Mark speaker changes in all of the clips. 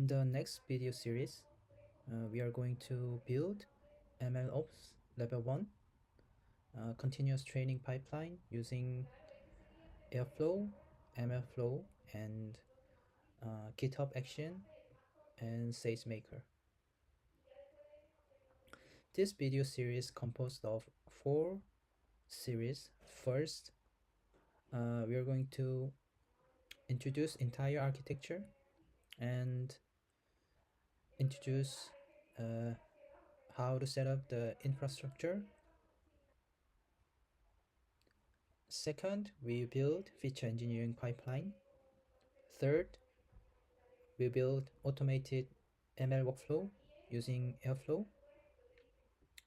Speaker 1: In the next video series, we are going to build MLOps Level 1 continuous training pipeline using Airflow, MLflow, and GitHub Action and SageMaker. This video series composed of 4 series. First, we are going to introduce entire architecture and introduce how to set up the infrastructure. Second, we build feature engineering pipeline. Third, we build automated ML workflow using Airflow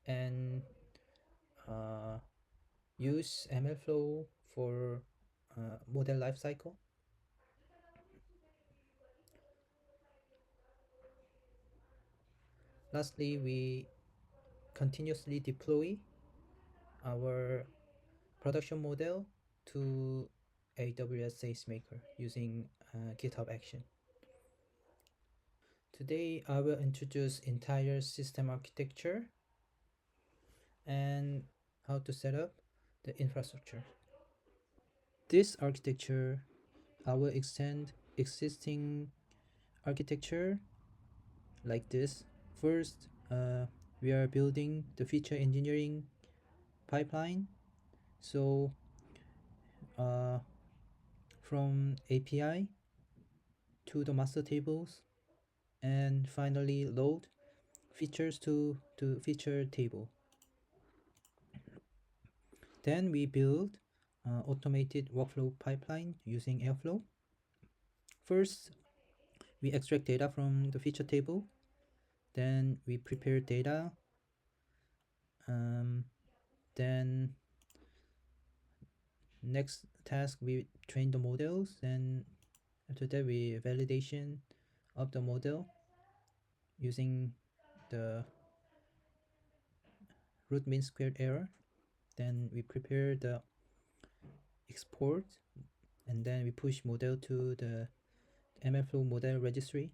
Speaker 1: and use MLflow for model lifecycle. Lastly, we continuously deploy our production model to AWS SageMaker using GitHub Action. Today, I will introduce entire system architecture and how to set up the infrastructure. This architecture, I will extend existing architecture like this. First, we are building the feature engineering pipeline. So from API to the master tables, and finally load features to feature table. Then we build automated workflow pipeline using Airflow. First, we extract data from the feature table. Then we prepare data. Then next task, we train the models, and after that we validation of the model using the root mean squared error. Then we prepare the export, and then we push model to the MLflow model registry.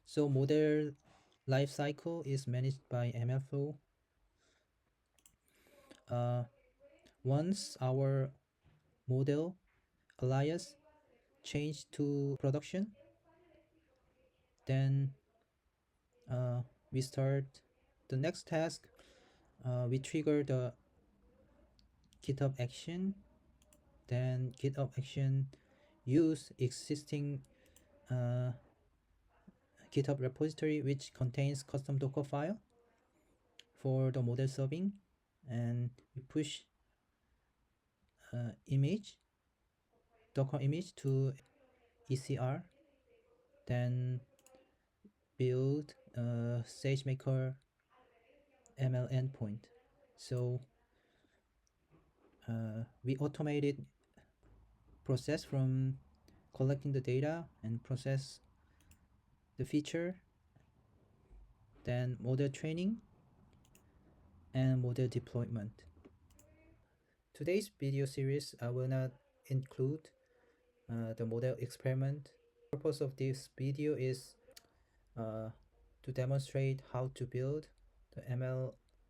Speaker 1: So model lifecycle is managed by MLflow. Once our model alias change to production, then we start the next task. We trigger the GitHub action. Then GitHub action use existing GitHub repository which contains custom Docker file for the model serving, and we push Docker image to ECR. Then build a SageMaker ML endpoint. So we automated process from collecting the data and process the feature, then model training and model deployment. Today's video series, I will not include the model experiment. The purpose of this video is to demonstrate how to build the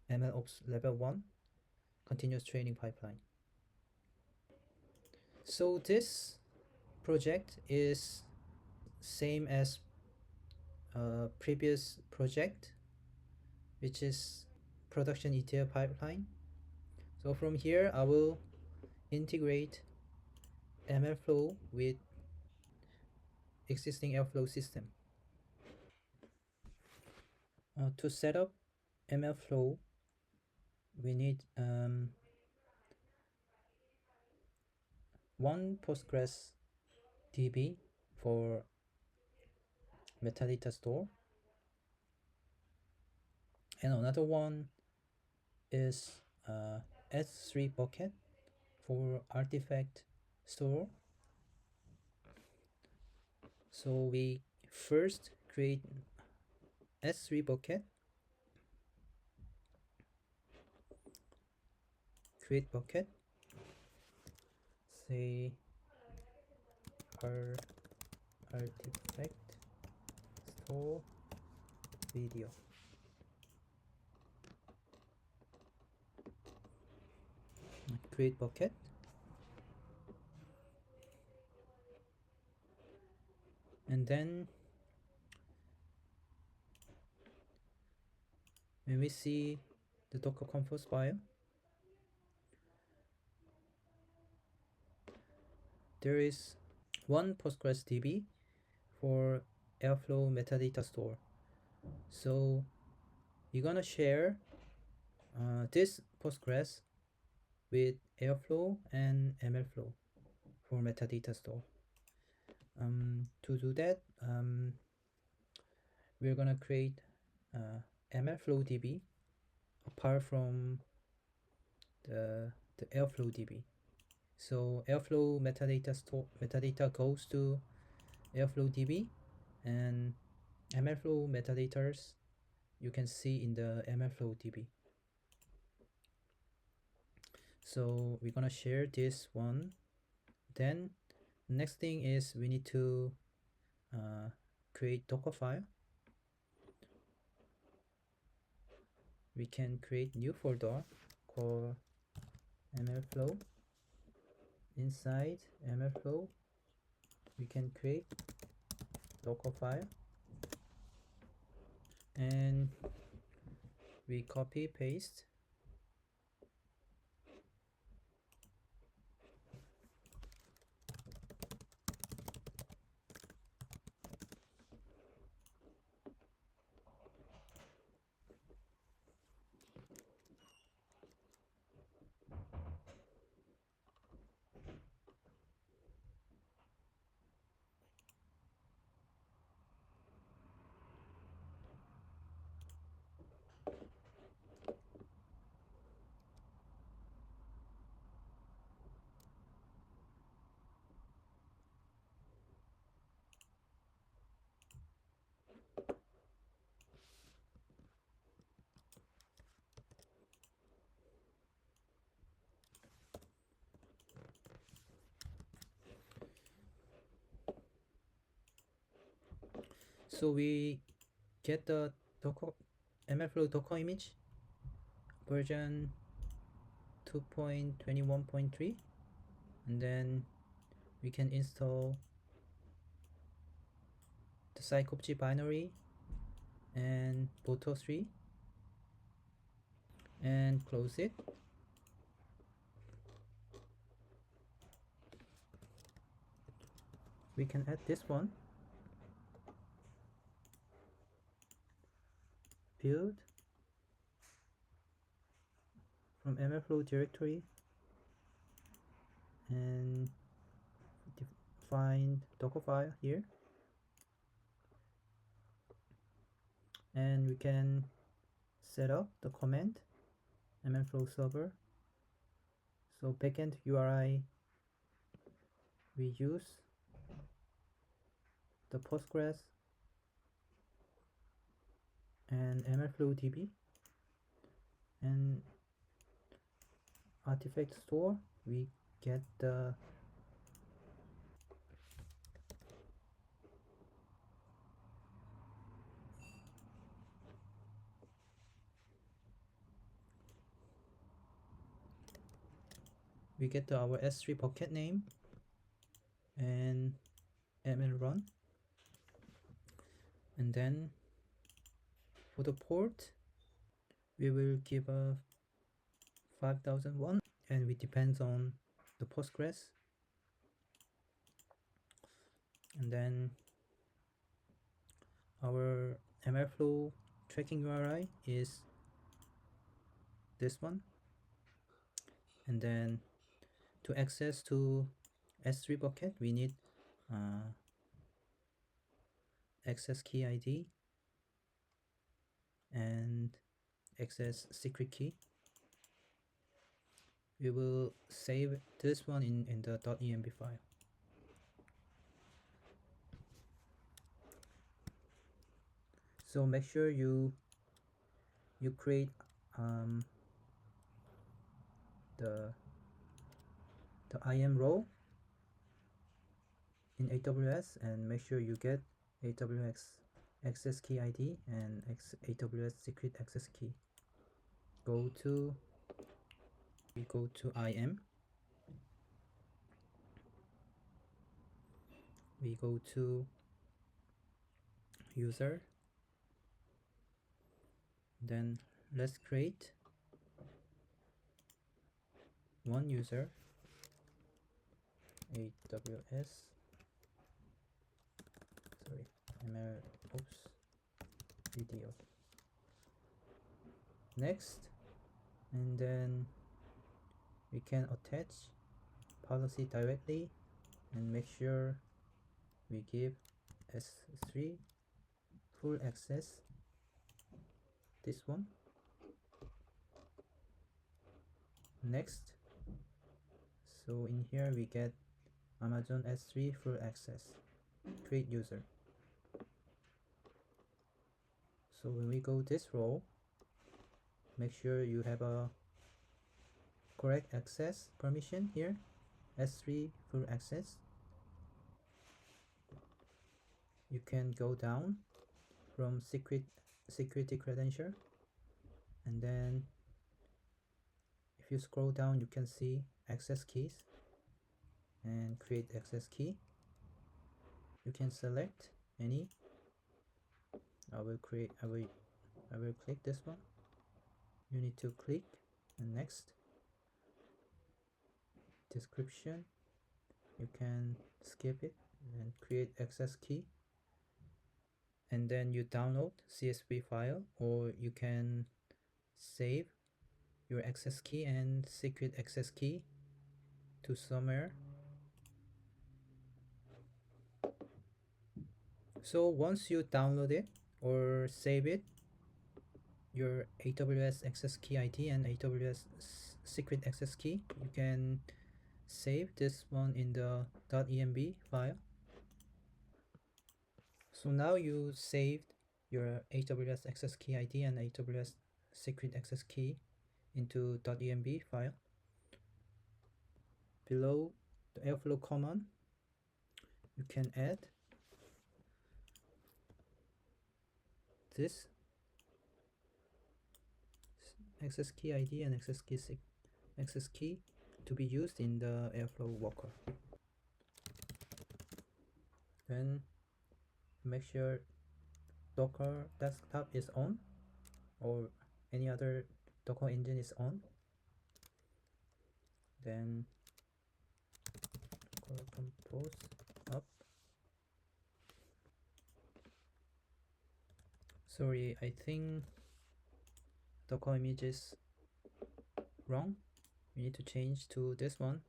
Speaker 1: MLOps Level 1 continuous training pipeline. So this project is same as previous project, which is production ETL pipeline. So from here, I will integrate MLflow with existing Airflow system. To set up MLflow, we need one Postgres DB for metadata store, and another one is S3 bucket for artifact store. So we first create S3 bucket, create bucket, say artifact store video. Create bucket. And then when we see the Docker Compose file, there is one Postgres DB for Airflow metadata store. So we're gonna share this Postgres with Airflow and MLflow for metadata store. To do that, we're gonna create MLflow DB apart from the Airflow DB. So Airflow metadata goes to Airflow DB, and MLflow metadatas you can see in the MLflow DB. So we're gonna share this one. Then next thing is we need to create Docker file. We can create new folder called MLflow. Inside MLflow, we can create Docker file, and we copy paste. So we get the Docker MLflow Docker image version 2.21.3, and then we can install the psycopg binary and boto3 and close it. We can add this one, build from MLflow directory, and find Docker file here, and we can set up the command MLflow server. So backend URI, we use the Postgres and MLflow DB, and artifact store, we get the our S3 bucket name and ML run, and then for the port we will give a 5001, and it depends on the Postgres. And then our MLflow tracking URI is this one, and then to access to S3 bucket we need access key ID and access secret key. We will save this one in the .env file. So make sure you create the IAM role in AWS and make sure you get AWS access key ID and AWS secret access key. We go to IAM. We go to user. Then let's create one user, AWS, MLOps video. Next, and then we can attach policy directly and make sure we give S3 full access, this one. Next, so in here we get Amazon S3 full access, create user. So when we go this row, make sure you have a correct access permission here, S3 full access. You can go down from security credential, and then if you scroll down you can see access keys and create access key. You can select any. I will click this one. You need to click and next. Description, you can skip it and create access key, and then you download CSV file, or you can save your access key and secret access key to somewhere. So once you download it or save it, your AWS access key ID and AWS secret access key, you can save this one in the .env file. So now you saved your AWS access key ID and AWS secret access key into .env file. Below the Airflow command, you can add this access key ID and access key to be used in the Airflow worker. Then make sure Docker desktop is on, or any other Docker engine is on. Then Docker compose up. Sorry, I think Docker image is wrong. We need to change to this one.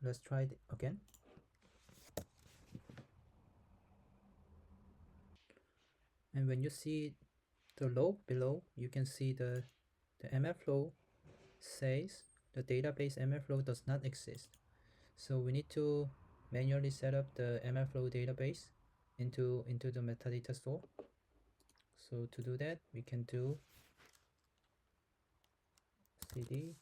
Speaker 1: Let's try it again. And when you see the log below, you can see the MLflow says the database MLflow does not exist. So we need to manually set up the MLflow database into the metadata store. So to do that, we can do cd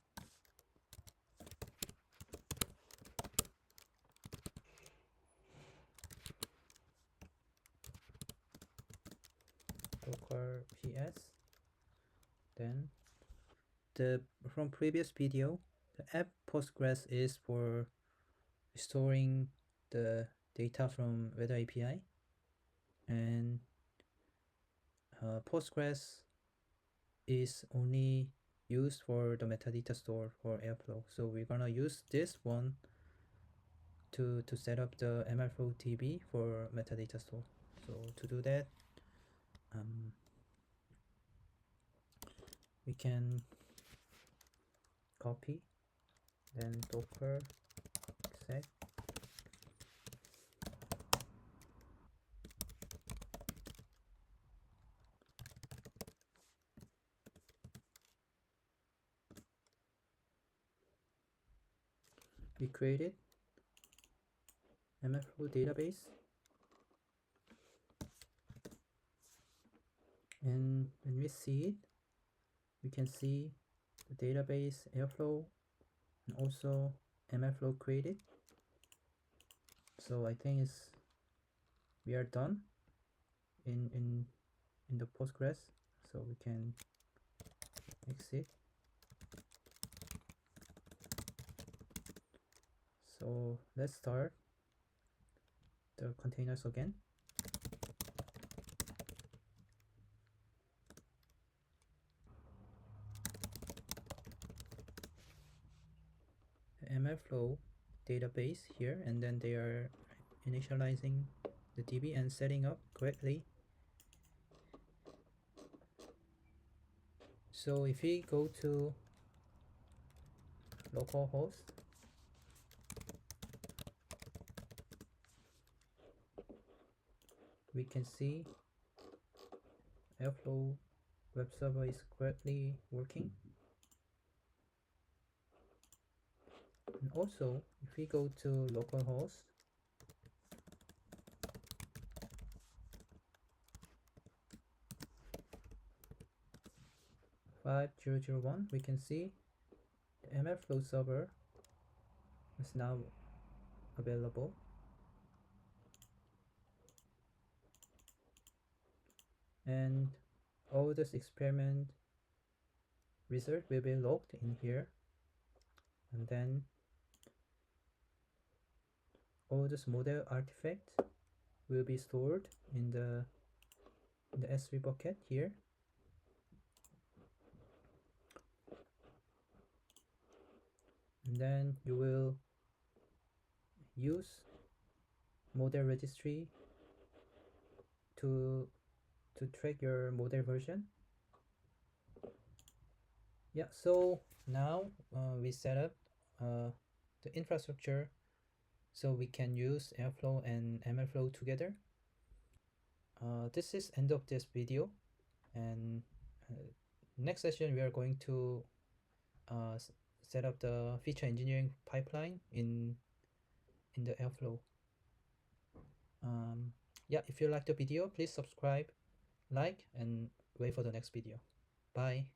Speaker 1: docker ps. Then from previous video, the app Postgres is for storing the data from weather API, and Postgres is only used for the metadata store for Airflow. So we're gonna use this one to set up the MLflow DB for metadata store. So to do that, we can copy, then docker exec, we created MLflow database, and when we see it, we can see the database Airflow and also MLflow created. So I think it's we are done in in in the Postgres, so we can exit. So let's start the containers again. MLflow database here, and then they are initializing the DB and setting up correctly. So if we go to localhost, we can see Airflow web server is correctly working. And also, if we go to localhost, 5001, we can see the MLflow server is now available. And all this experiment result will be logged in here, and then all this model artifact will be stored in the S3 bucket here. And then you will use model registry to track your model version. Yeah, so now we set up the infrastructure so we can use Airflow and MLflow together. This is end of this video, and next session we are going to set up the feature engineering pipeline in the Airflow. Yeah, if you like the video, please subscribe, like, and wait for the next video. Bye.